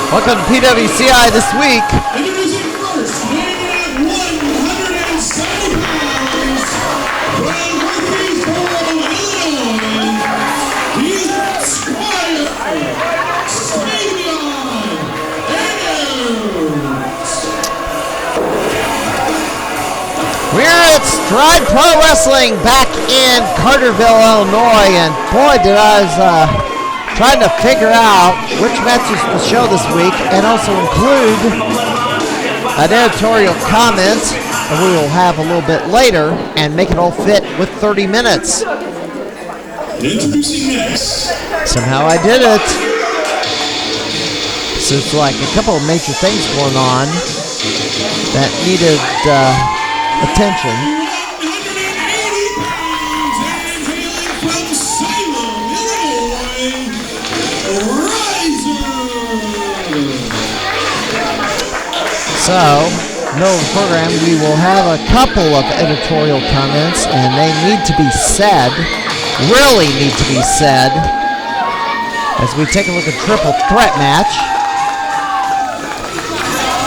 Welcome to PWCI this week. Introducing first, weighing in at 170 pounds, from Murfreesboro, Illinois, he's Squire Savveon Ayers. We're at Stride Pro Wrestling back in Carterville, Illinois, and boy, did I was trying to figure out which matches to show this week and also include an editorial comment that we will have a little bit later and make it all fit with 30 minutes. Introducing next. Somehow I did it. So it's like a couple of major things going on that needed attention. 180 pounds and hailing from Savveon, Illinois, Ryzer. So, middle of the program, we will have a couple of editorial comments, and they need to be said, really need to be said, as we take a look at triple threat match.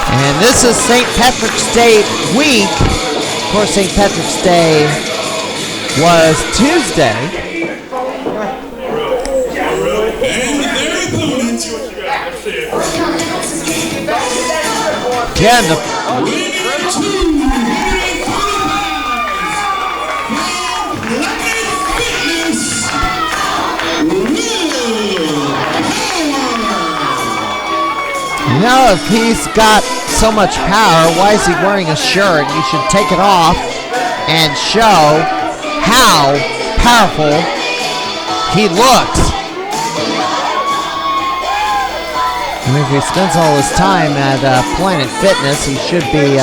And this is St. Patrick's Day week. Of course, St. Patrick's Day was Tuesday. And their opponent, Again, the weighing in at 230 pounds, from Planet Fitness, Will Power. You know, if he's got so much power, why is he wearing a shirt? You should take it off and show how powerful he looks. I mean, if he spends all his time at Planet Fitness, he should be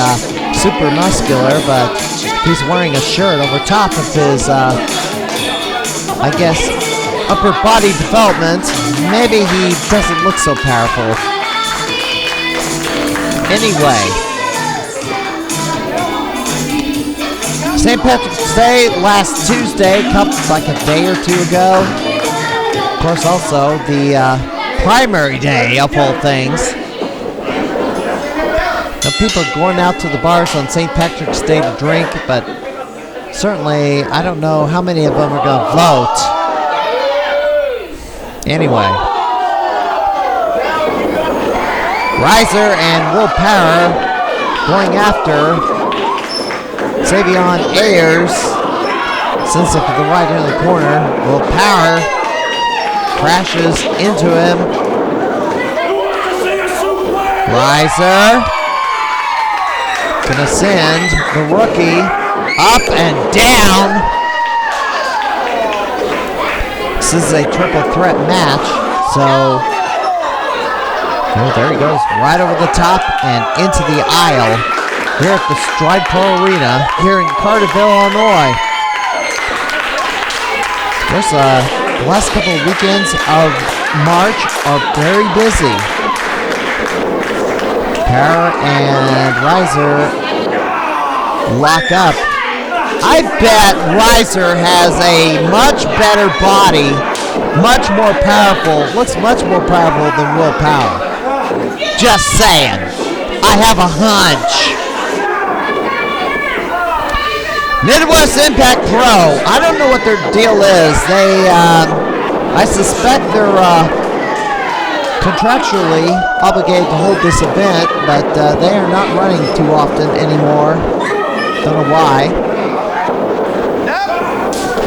super muscular, but he's wearing a shirt over top of his, I guess, upper body development. Maybe he doesn't look so powerful. Anyway, St. Patrick's Day last Tuesday, like a day or two ago. Of course, also the primary day of all things. Now, people are going out to the bars on St. Patrick's Day to drink, but certainly I don't know how many of them are going to vote. Anyway. Ryzer and Will Power going after Savveon Ayers. Sends it to the right in the corner. Will Power crashes into him. Ryzer gonna send the rookie up and down. This is a triple threat match, so oh, there he goes, right over the top and into the aisle here at the Stride Pro Arena here in Carterville, Illinois. There's the last couple of weekends of March are very busy. Power and Ryzer lock up. I bet Ryzer has a much better body, much more powerful, looks much more powerful than Will Power. Just saying. I have a hunch. Midwest Impact Pro. I don't know what their deal is. They, I suspect they're contractually obligated to hold this event, but they are not running too often anymore. Don't know why.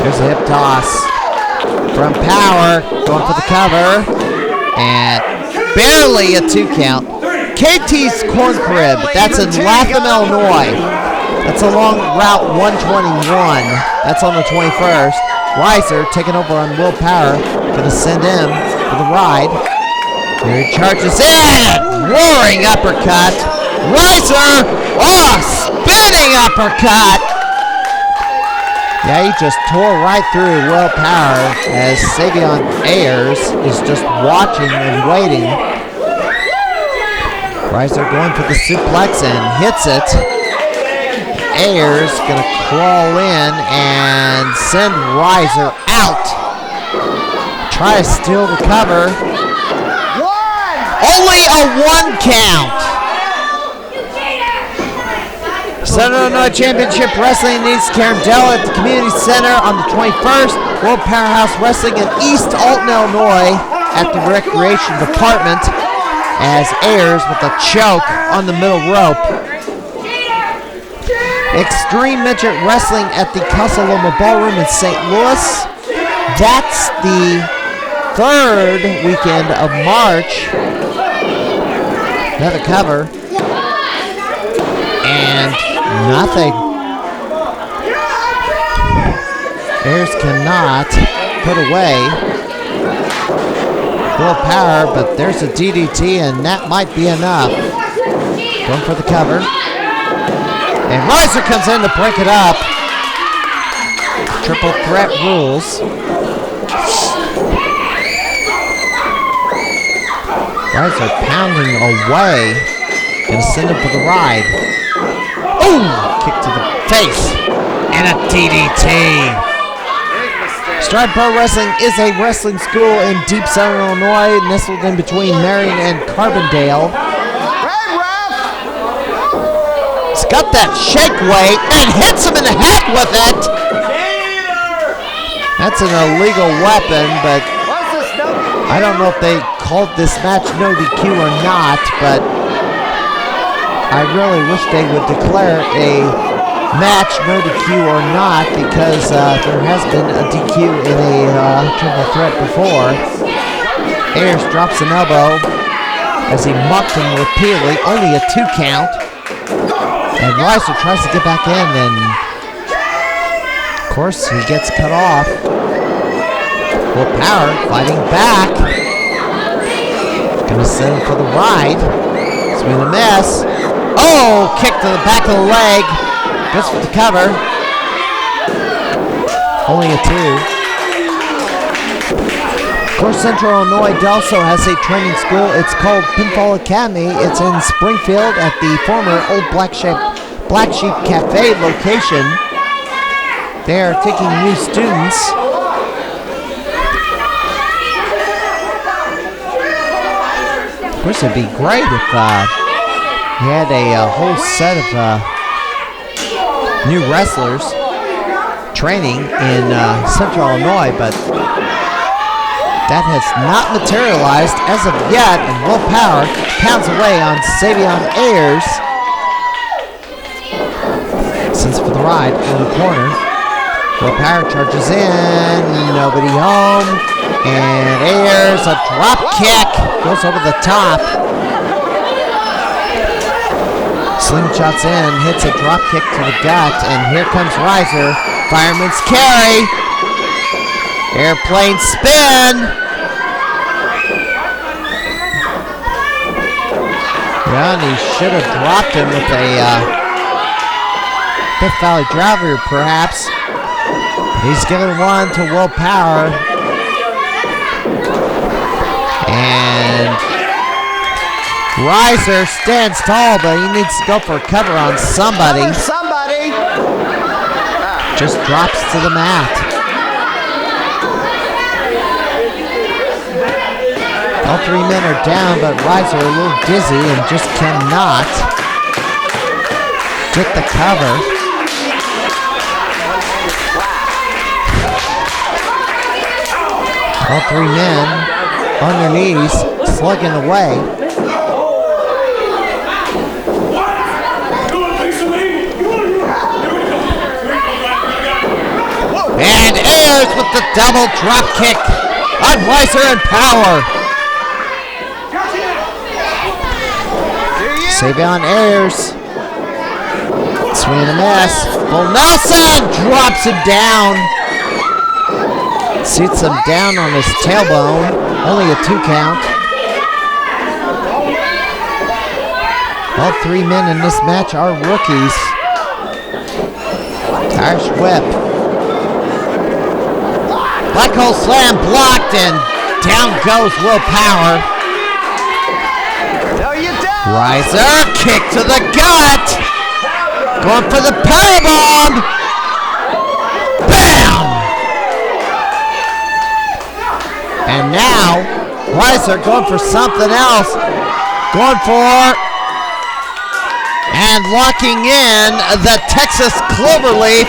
There's a hip toss from Power, going for the cover, and barely a 2 count. KT's Corn Crib. That's in Latham, Illinois. That's along Route 121. That's on the 21st. Ryzer taking over on Will Power. Gonna send him for the ride. Here he charges in! Roaring uppercut. Ryzer! Oh, spinning uppercut! Yeah, he just tore right through Will Power as Savveon Ayers is just watching and waiting. Ryzer going for the suplex and hits it. Ayers gonna crawl in and send Ryzer out. Try to steal the cover. Only a 1 count. Southern Illinois Championship Wrestling in East Carindale at the Community Center on the 21st. World Powerhouse Wrestling in East Alton, Illinois at the Recreation Department as Ayers with a choke on the middle rope. Extreme Midget Wrestling at the Casa Loma Ballroom in St. Louis. That's the 3rd weekend of March. Another cover. And nothing. Ayers cannot put away Will Power, but there's a DDT, and that might be enough. Going for the cover. And Ryzer comes in to break it up. Triple threat rules. Ryzer pounding away. Gonna send him for the ride. Ooh! Kick to the face. And a DDT. Stride Pro Wrestling is a wrestling school in deep southern Illinois, nestled in between Marion and Carbondale. He's got that shake weight and hits him in the head with it. That's an illegal weapon, but I don't know if they called this match no DQ or not, but I really wish they would declare a match no DQ or not, because there has been a DQ in a triple threat before. Ayers drops an elbow as he mocked him repeatedly. Only a 2 count. And Ryzer tries to get back in, and of course he gets cut off. Will Power fighting back. Gonna send him for the ride. Swing and miss. Oh, kick to the back of the leg. Goes for the cover. Only a 2. Of course, Central Illinois also has a training school. It's called Pinfall Academy. It's in Springfield at the former old Black Sheep Cafe location. They are taking new students. Of course, it'd be great if he had a whole set of new wrestlers training in Central Illinois, but that has not materialized as of yet, and Will Power pounds away on Savveon Ayers. Sends for the ride in the corner. Will Power charges in, nobody home, and Ayers, a drop kick, goes over the top. Slingshots in, hits a drop kick to the gut, and here comes Ryzer. Fireman's carry. Airplane spin. Yeah, and he should have dropped him with a Fifth Valley driver, perhaps. He's giving one to Will Power. And Ryzer stands tall, but he needs to go for a cover on somebody. Just drops to the mat. All 3 men are down, but Ryzer a little dizzy and just cannot get the cover. All 3 men on their knees, slugging away. And Ayers with the double drop kick on Ryzer and Power. Savveon Ayers. Swing and a miss. Full Nelson drops him down. Sits him down on his tailbone. Only a 2 count. All 3 men in this match are rookies. Irish whip. Black hole slam blocked, and down goes Will Power. Ryzer kick to the gut. Going for the powerbomb. Bam! And now Ryzer going for something else. Going for and locking in the Texas Cloverleaf.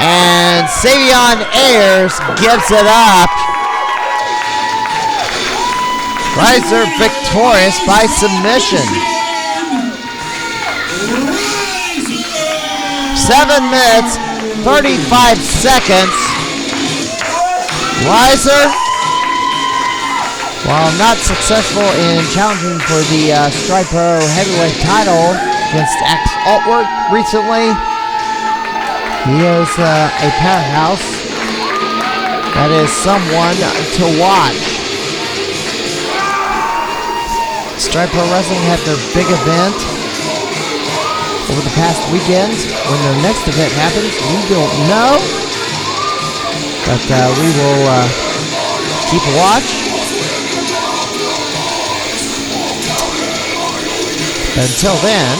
And Savveon Ayers gives it up. Ryzer victorious by submission. 7 minutes, 35 seconds. Ryzer, while not successful in challenging for the Stride Pro heavyweight title against X Altworth recently, he is a powerhouse that is someone to watch. Stride Pro Wrestling had their big event over the past weekend. When their next event happens, we don't know. But we will keep a watch. But until then,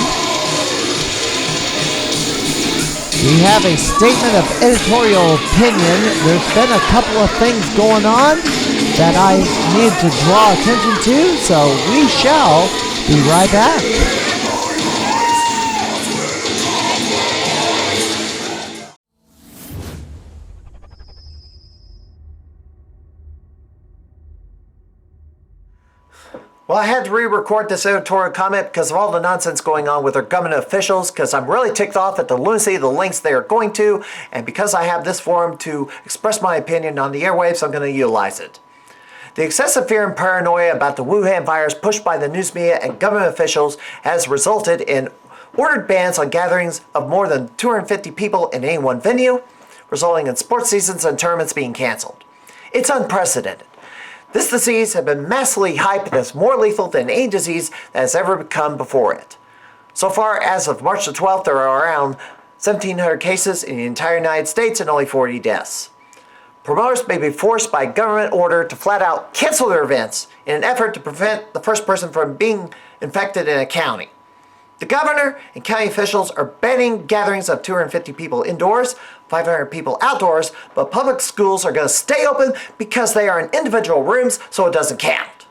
we have a statement of editorial opinion. There's been a couple of things going on that I need to draw attention to, so we shall be right back. Well, I had to re-record this editorial comment because of all the nonsense going on with our government officials, because I'm really ticked off at the lunacy of the lengths they are going to, and because I have this forum to express my opinion on the airwaves, I'm going to utilize it. The excessive fear and paranoia about the Wuhan virus pushed by the news media and government officials has resulted in ordered bans on gatherings of more than 250 people in any one venue, resulting in sports seasons and tournaments being canceled. It's unprecedented. This disease has been massively hyped as more lethal than any disease that has ever come before it. So far, as of March the 12th, there are around 1,700 cases in the entire United States and only 40 deaths. Promoters may be forced by government order to flat out cancel their events in an effort to prevent the first person from being infected in a county. The governor and county officials are banning gatherings of 250 people indoors, 500 people outdoors, but public schools are going to stay open because they are in individual rooms, so it doesn't count.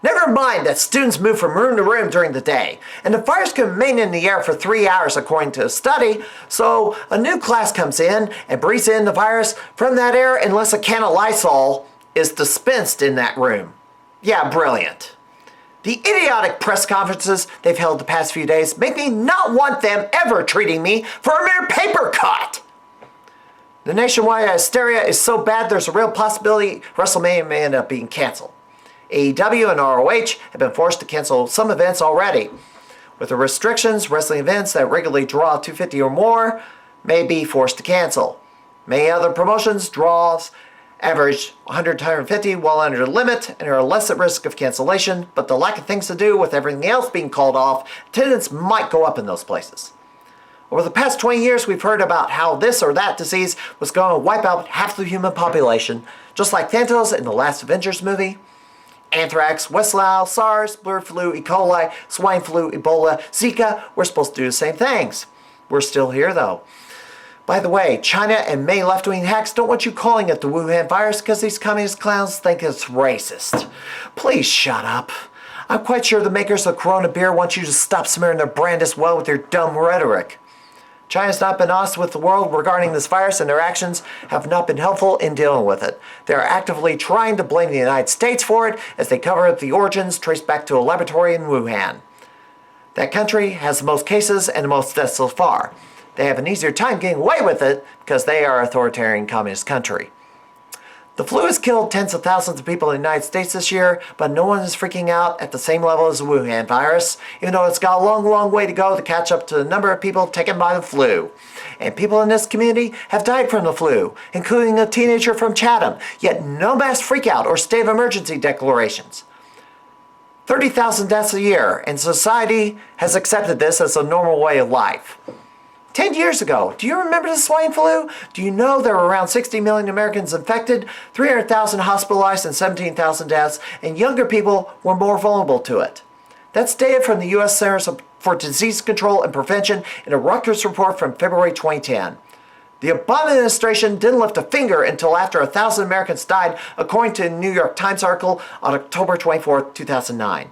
Never mind that students move from room to room during the day, and the virus can remain in the air for 3 hours according to a study, so a new class comes in and breathes in the virus from that air unless a can of Lysol is dispensed in that room. Yeah, brilliant. The idiotic press conferences they've held the past few days make me not want them ever treating me for a mere paper cut. The nationwide hysteria is so bad there's a real possibility WrestleMania may end up being canceled. AEW and ROH have been forced to cancel some events already. With the restrictions, wrestling events that regularly draw 250 or more may be forced to cancel. Many other promotions draws average 100 to 150 well under the limit and are less at risk of cancellation, but the lack of things to do with everything else being called off, attendance might go up in those places. Over the past 20 years, we've heard about how this or that disease was going to wipe out half the human population, just like Thanatos in the last Avengers movie. Anthrax, West Nile, SARS, bird flu, E. coli, swine flu, Ebola, Zika, we're supposed to do the same things. We're still here though. By the way, China and many left-wing hacks don't want you calling it the Wuhan virus because these communist clowns think it's racist. Please shut up. I'm quite sure the makers of Corona beer want you to stop smearing their brand as well with your dumb rhetoric. China's not been honest with the world regarding this virus, and their actions have not been helpful in dealing with it. They are actively trying to blame the United States for it as they cover up the origins traced back to a laboratory in Wuhan. That country has the most cases and the most deaths so far. They have an easier time getting away with it because they are an authoritarian communist country. The flu has killed tens of thousands of people in the United States this year, but no one is freaking out at the same level as the Wuhan virus, even though it's got a long, long way to go to catch up to the number of people taken by the flu. And people in this community have died from the flu, including a teenager from Chatham, yet no mass freakout or state of emergency declarations. 30,000 deaths a year, and society has accepted this as a normal way of life. 10 years ago, do you remember the swine flu? Do you know there were around 60 million Americans infected, 300,000 hospitalized, and 17,000 deaths, and younger people were more vulnerable to it? That's data from the U.S. Centers for Disease Control and Prevention in a Rutgers report from February 2010. The Obama administration didn't lift a finger until after 1,000 Americans died, according to a New York Times article on October 24, 2009.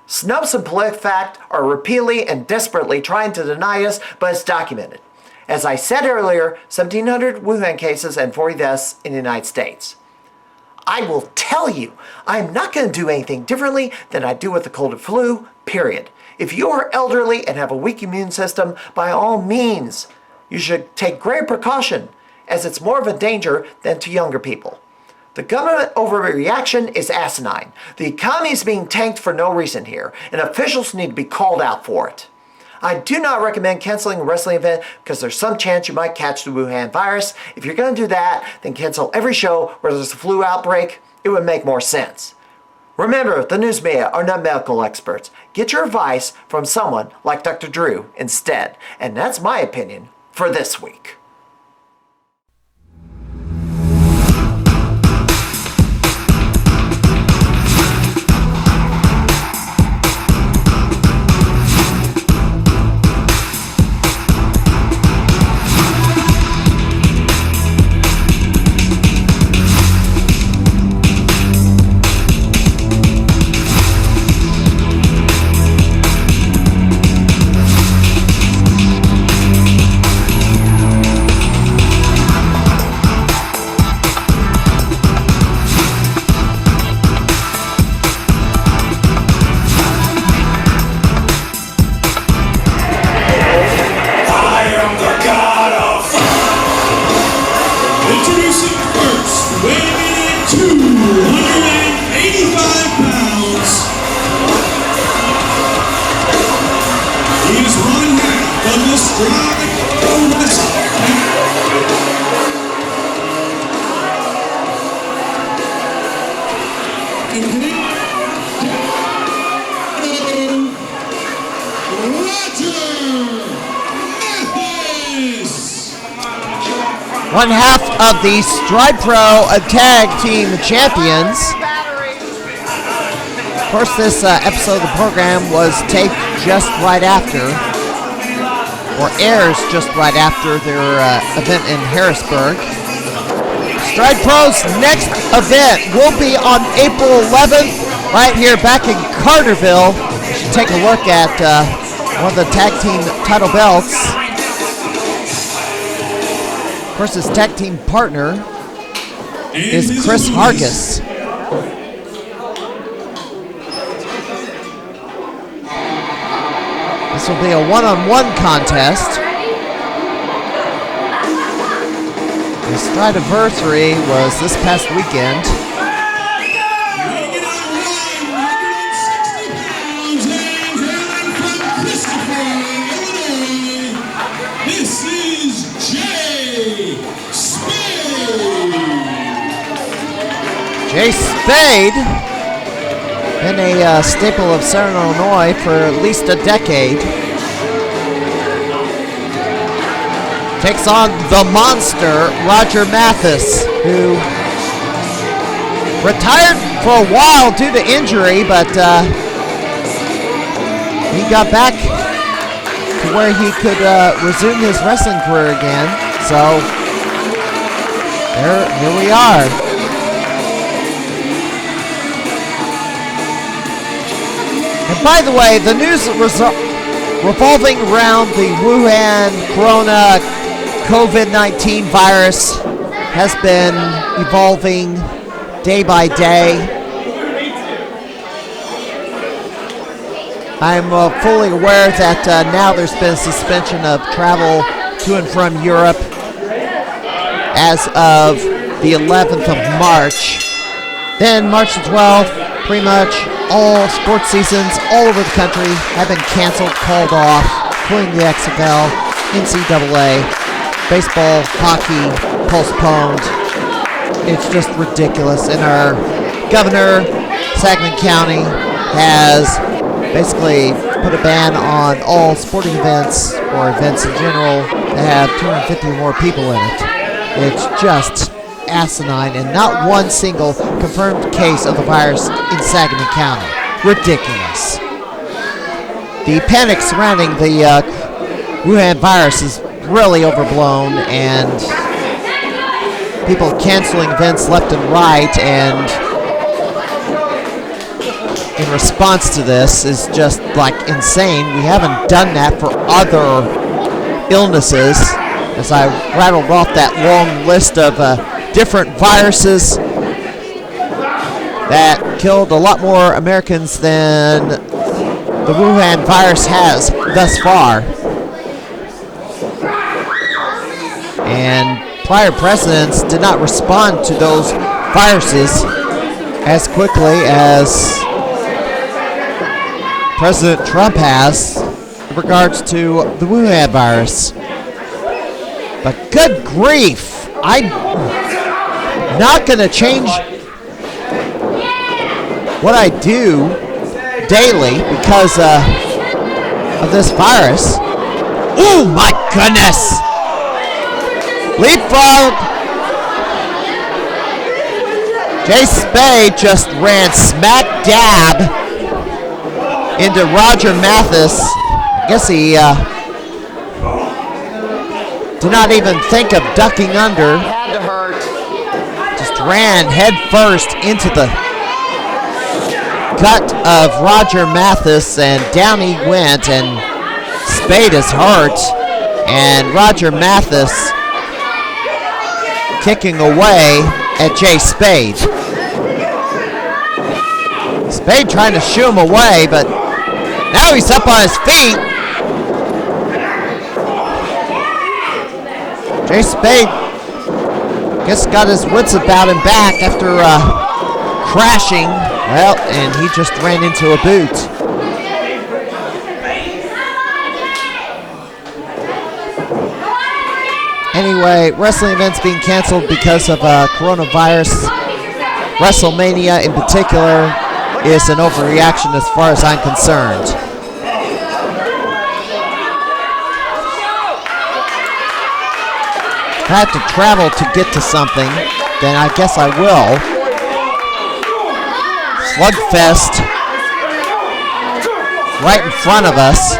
Snopes and PolitiFact are repeatedly and desperately trying to deny us, but it's documented. As I said earlier, 1,700 Wuhan cases and 40 deaths in the United States. I will tell you, I'm not going to do anything differently than I do with the cold and flu, period. If you are elderly and have a weak immune system, by all means, you should take great precaution, as it's more of a danger than to younger people. The government overreaction is asinine. The economy is being tanked for no reason here, and officials need to be called out for it. I do not recommend canceling a wrestling event because there's some chance you might catch the Wuhan virus. If you're going to do that, then cancel every show where there's a flu outbreak. It would make more sense. Remember, the news media are not medical experts. Get your advice from someone like Dr. Drew instead. And that's my opinion for this week. Introducing first, weighing in at 285 pounds. He's one half of the Stride Wrestling. Roger Mathis. One half of the Stride Pro Tag Team Champions. Of course, this episode of the program was taped just right after, or airs just right after their event in Harrisburg. Stride Pro's next event will be on April 11th, right here back in Carterville. You should take a look at one of the tag team title belts. Of course, his tag team partner is Chris Hargis. This will be a one-on-one contest. The Strideversary was this past weekend. This is Jay Spade. Jay Spade, been a staple of Southern Illinois for at least a decade. Takes on the monster, Roger Mathis, who retired for a while due to injury, but he got back to where he could resume his wrestling career again. So, here we are. And by the way, the news revolving around the Wuhan Corona COVID-19 virus has been evolving day by day. I'm fully aware that now there's been a suspension of travel to and from Europe as of the 11th of March. Then March the 12th, pretty much all sports seasons all over the country have been canceled, called off, including the XFL, NCAA, baseball, hockey, postponed. It's just ridiculous. And our governor, Sangamon County, has basically put a ban on all sporting events or events in general that have 250 or more people in it. It's just asinine, and not one single confirmed case of the virus in Sangamon County. Ridiculous. The panic surrounding the Wuhan virus is really overblown, and people canceling events left and right, and in response to this is just like insane. We haven't done that for other illnesses, as I rattled off that long list of different viruses that killed a lot more Americans than the Wuhan virus has thus far. And prior presidents did not respond to those viruses as quickly as President Trump has in regards to the Wuhan virus. But good grief, I'm not going to change what I do daily because of this virus. Oh my goodness! Leapfrog! Jay Spade just ran smack dab into Roger Mathis. I guess he did not even think of ducking under. Had to hurt. Just ran head first into the gut of Roger Mathis, and down he went, and Spade is hurt, and Roger Mathis kicking away at Jay Spade. Spade trying to shoo him away, but now he's up on his feet. Jay Spade, guess, got his wits about him back after crashing. Well, and he just ran into a boot. Anyway, wrestling events being canceled because of coronavirus. WrestleMania in particular is an overreaction as far as I'm concerned. If I have to travel to get to something, then I guess I will. Slugfest right in front of us.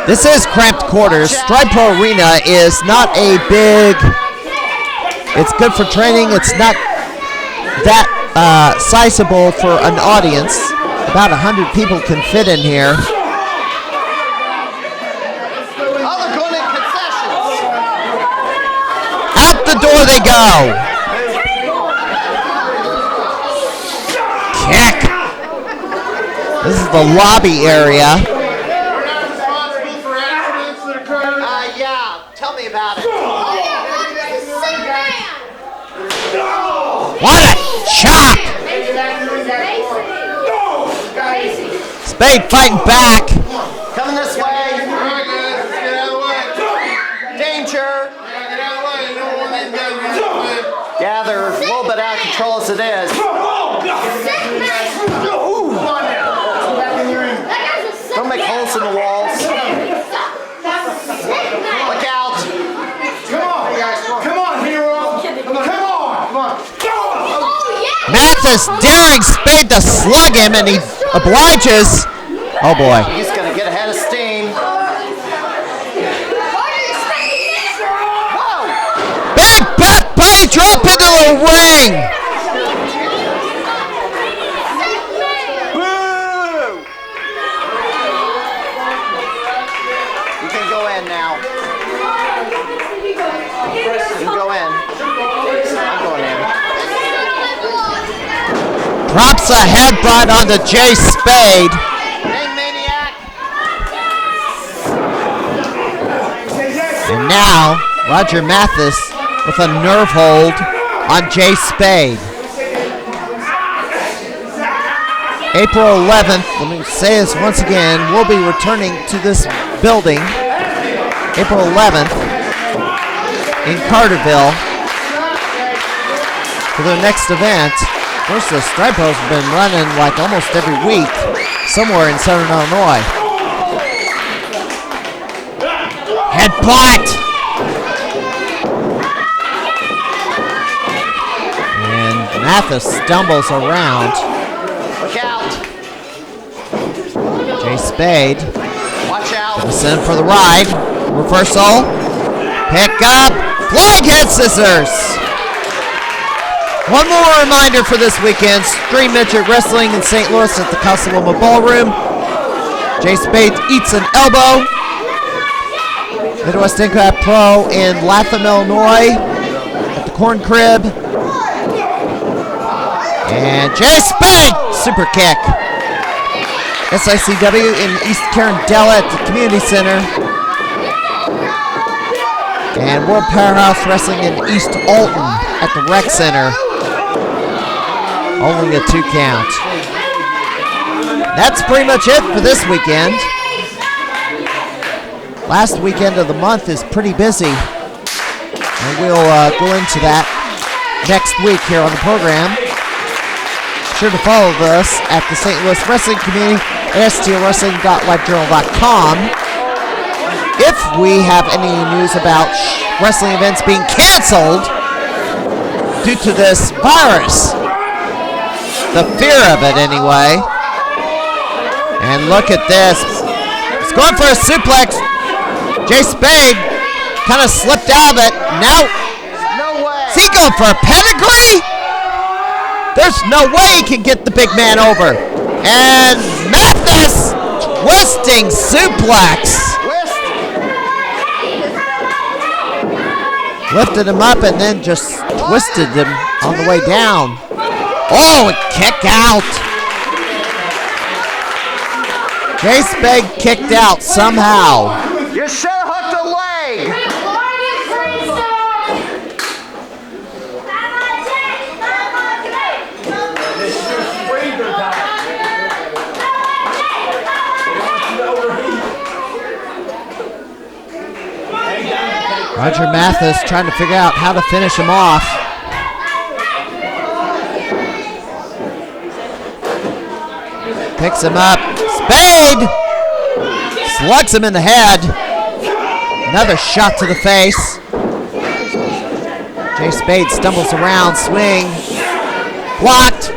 This is cramped quarters. Stride Pro Arena is not a big, it's good for training. It's not that sizable for an audience. About 100 people can fit in here. Out the door they go. Kick. This is the lobby area. Yeah, tell me about it. What a chop! Spade fighting back. Coming this way. Danger. Yeah, they're a little bit out of control as it is. Don't make holes in the walls. Look out. Come on, hero. Come on. Mathis daring Spade to slug him, and he obliges. Oh boy. He's going to get ahead of steam. Big back body drop into the ring. Woo! You can go in now. You can go in. I'm going in. Drops a headbutt onto Jay Spade. Hey, maniac. And now, Roger Mathis with a nerve hold on Jay Spade. April 11th, let me say this once again, we'll be returning to this building April 11th in Carterville for their next event. Of course, the Stride Pros have been running like almost every week somewhere in Southern Illinois. Headbutt! And Mathis stumbles around. Look out. Jay Spade. Watch out. Send for the ride. Reversal. Pick up. Leg head scissors. One more reminder for this weekend. Stream Midget Wrestling in St. Louis at the Casa Loma Ballroom. Jay Spade eats an elbow. Midwest Impact Pro in Latham, Illinois at the Corn Crib. And Jay Spade, super kick. SICW in East Carindale at the Community Center. And World Powerhouse Wrestling in East Alton at the Rec Center. Only a 2 count. That's pretty much it for this weekend. Last weekend of the month is pretty busy. And we'll go into that next week here on the program. Be sure to follow us at the St. Louis Wrestling Community at stlwrestling.livejournal.com. If we have any news about wrestling events being canceled due to this virus, the fear of it anyway. And look at this. It's going for a suplex. Jay Spade kind of slipped out of it. Now, is he going for a pedigree? There's no way he can get the big man over. And Mathis twisting suplex. Lifted him up and then just twisted him on the way down. Oh, a kick out. Jay Spade kicked out somehow. You should have hooked a leg. Roger Mathis trying to figure out how to finish him off. Picks him up. Spade! Slugs him in the head. Another shot to the face. Jay Spade stumbles around, swing. Blocked.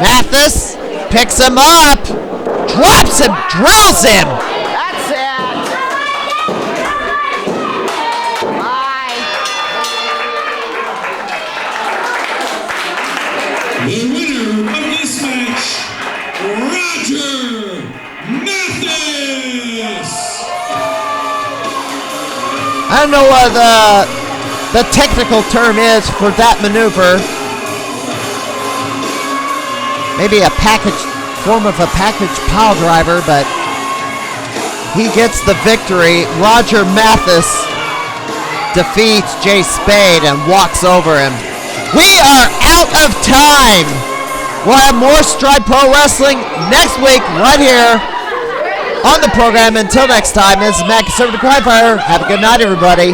Mathis picks him up. Drops him, drills him. That's it. Bye. The winner of this match, Roger Mathis. I don't know what the technical term is for that maneuver. Maybe a form of a package pile driver, but he gets the victory. Roger Mathis defeats Jay Spade and walks over him. We are out of time. We'll have more Stride Pro Wrestling next week right here on the program. Until next time, this is Mad Conservative Crimefighter. Have a good night, everybody.